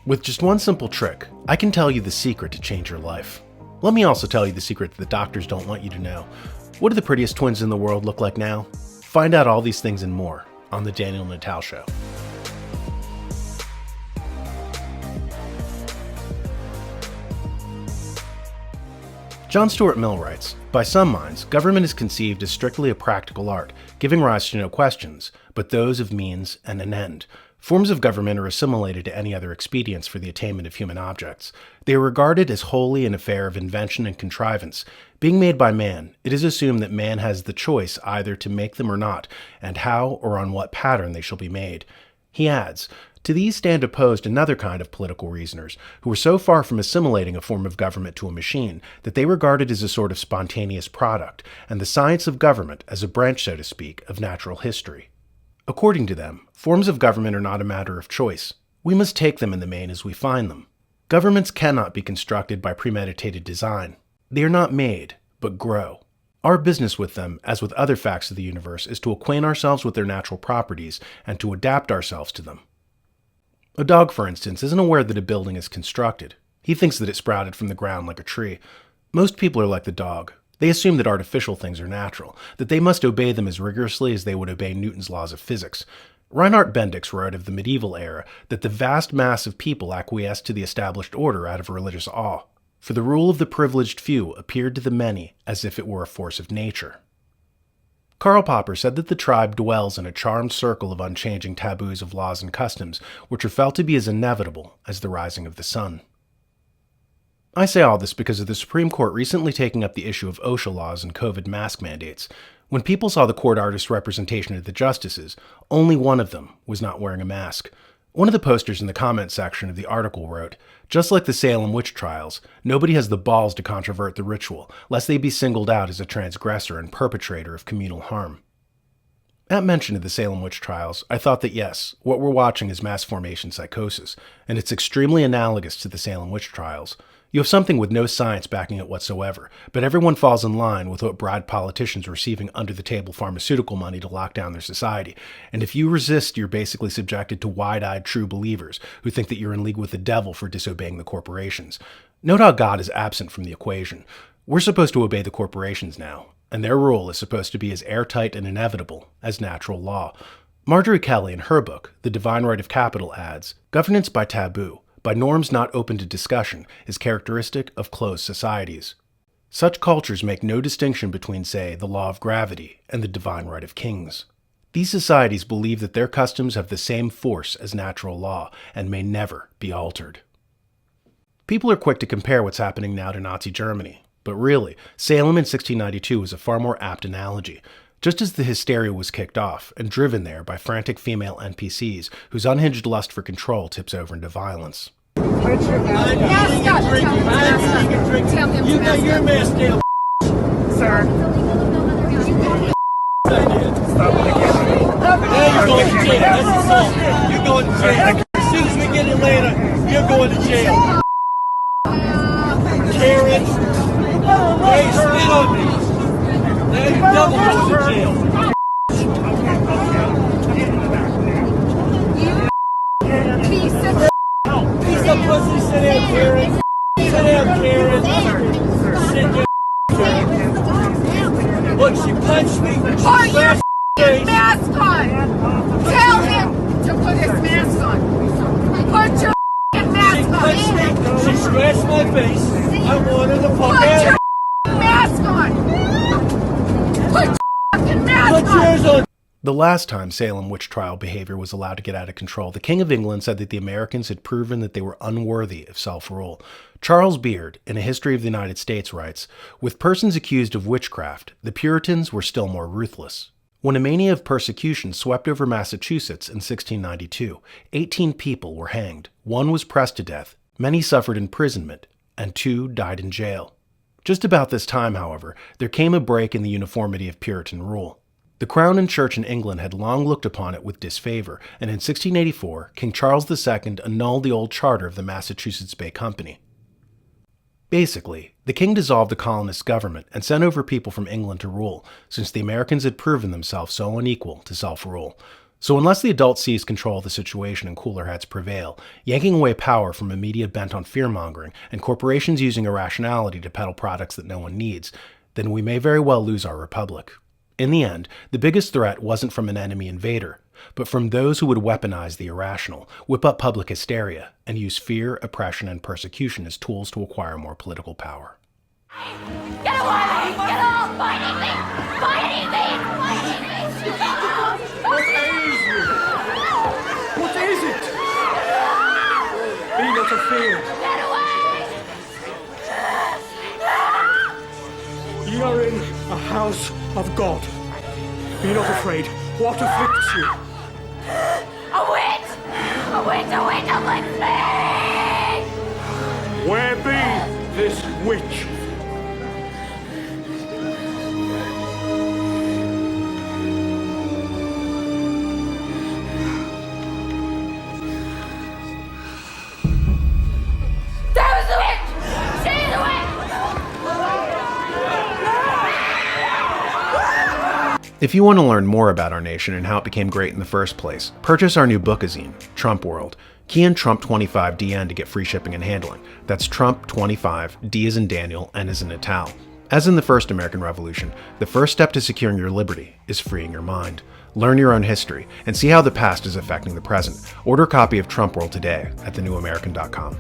With just one simple trick, I can tell you the secret to change your life. Let me also tell you the secret that the doctors don't want you to know. What do the prettiest twins in the world look like now? Find out all these things and more on The Daniel Natal Show. John Stuart Mill writes, "By some minds, government is conceived as strictly a practical art, giving rise to no questions, but those of means and an end. Forms of government are assimilated to any other expedients for the attainment of human objects. They are regarded as wholly an affair of invention and contrivance. Being made by man, it is assumed that man has the choice either to make them or not, and how or on what pattern they shall be made." He adds, "To these stand opposed another kind of political reasoners, who are so far from assimilating a form of government to a machine that they regard it as a sort of spontaneous product, and the science of government as a branch, so to speak, of natural history. According to them, forms of government are not a matter of choice. We must take them in the main as we find them. Governments cannot be constructed by premeditated design. They are not made, but grow. Our business with them, as with other facts of the universe, is to acquaint ourselves with their natural properties and to adapt ourselves to them. A dog, for instance, isn't aware that a building is constructed. He thinks that it sprouted from the ground like a tree. Most people are like the dog. They assume that artificial things are natural, that they must obey them as rigorously as they would obey Newton's laws of physics. Reinhard Bendix wrote of the medieval era that the vast mass of people acquiesced to the established order out of religious awe, for the rule of the privileged few appeared to the many as if it were a force of nature. Karl Popper said that the tribe dwells in a charmed circle of unchanging taboos of laws and customs, which are felt to be as inevitable as the rising of the sun. I say all this because of the Supreme Court recently taking up the issue of OSHA laws and COVID mask mandates. When people saw the court artist representation of the justices, only one of them was not wearing a mask. One of the posters in the comment section of the article wrote, "Just like the Salem witch trials, nobody has the balls to controvert the ritual, lest they be singled out as a transgressor and perpetrator of communal harm." At mention of the Salem witch trials, I thought that yes, what we're watching is mass formation psychosis, and it's extremely analogous to the Salem witch trials. You have something with no science backing it whatsoever, but everyone falls in line with what bribed politicians receiving under-the-table pharmaceutical money to lock down their society. And if you resist, you're basically subjected to wide-eyed true believers who think that you're in league with the devil for disobeying the corporations. Note how God is absent from the equation. We're supposed to obey the corporations now, and their rule is supposed to be as airtight and inevitable as natural law. Marjorie Kelly, in her book, The Divine Right of Capital, adds, "Governance by taboo, by norms not open to discussion, is characteristic of closed societies. Such cultures make no distinction between, say, the law of gravity and the divine right of kings. These societies believe that their customs have the same force as natural law and may never be altered." People are quick to compare what's happening now to Nazi Germany, but really, Salem in 1692 is a far more apt analogy. Just as the hysteria was kicked off and driven there by frantic female NPCs whose unhinged lust for control tips over into violence. Put your mask up. Tell him You got your mask down, sir. now you're going to jail. That's assault. You're going to jail. As soon as we get in later, you're going to jail. Karen, hey, spit on me. Now you're double going to jail. Piece of Piece of pussy, sit down, Karen. Sit down, Karen. Sit down, Karen. Look, she punched me. She Put your smashed my face. mask on. Tell him to put his mask on. Put your She mask punched on. me. She scratched my face. I wanted to fuck Put out. your mask on. Put your mask Put on. yours on. The last time Salem witch trial behavior was allowed to get out of control, the King of England said that the Americans had proven that they were unworthy of self-rule. Charles Beard, in A History of the United States, writes, "With persons accused of witchcraft, the Puritans were still more ruthless. When a mania of persecution swept over Massachusetts in 1692, 18 people were hanged, 1 was pressed to death, many suffered imprisonment, and 2 died in jail." Just about this time, however, there came a break in the uniformity of Puritan rule. The Crown and Church in England had long looked upon it with disfavor, and in 1684, King Charles II annulled the old charter of the Massachusetts Bay Company. Basically, the king dissolved the colonist government and sent over people from England to rule, since the Americans had proven themselves so unequal to self-rule. So unless the adults seize control of the situation and cooler heads prevail, yanking away power from a media bent on fear-mongering and corporations using irrationality to peddle products that no one needs, then we may very well lose our republic. In the end, the biggest threat wasn't from an enemy invader, but from those who would weaponize the irrational, whip up public hysteria, and use fear, oppression, and persecution as tools to acquire more political power. Get away! Get off! Fighting me! Fighting me! Fighting me! What is it? Be not afraid. Get away! Ye are in a house of God. Be not afraid. What afflicts you? A witch! A witch! A witch! Afflicts me! Where be this witch? There's the witch! She's the witch! If you want to learn more about our nation and how it became great in the first place, purchase our new bookazine, Trump World. Key in Trump25DN to get free shipping and handling. That's Trump25, D as in Daniel, N as in Natal. As in the first American Revolution, the first step to securing your liberty is freeing your mind. Learn your own history and see how the past is affecting the present. Order a copy of Trump World today at thenewamerican.com.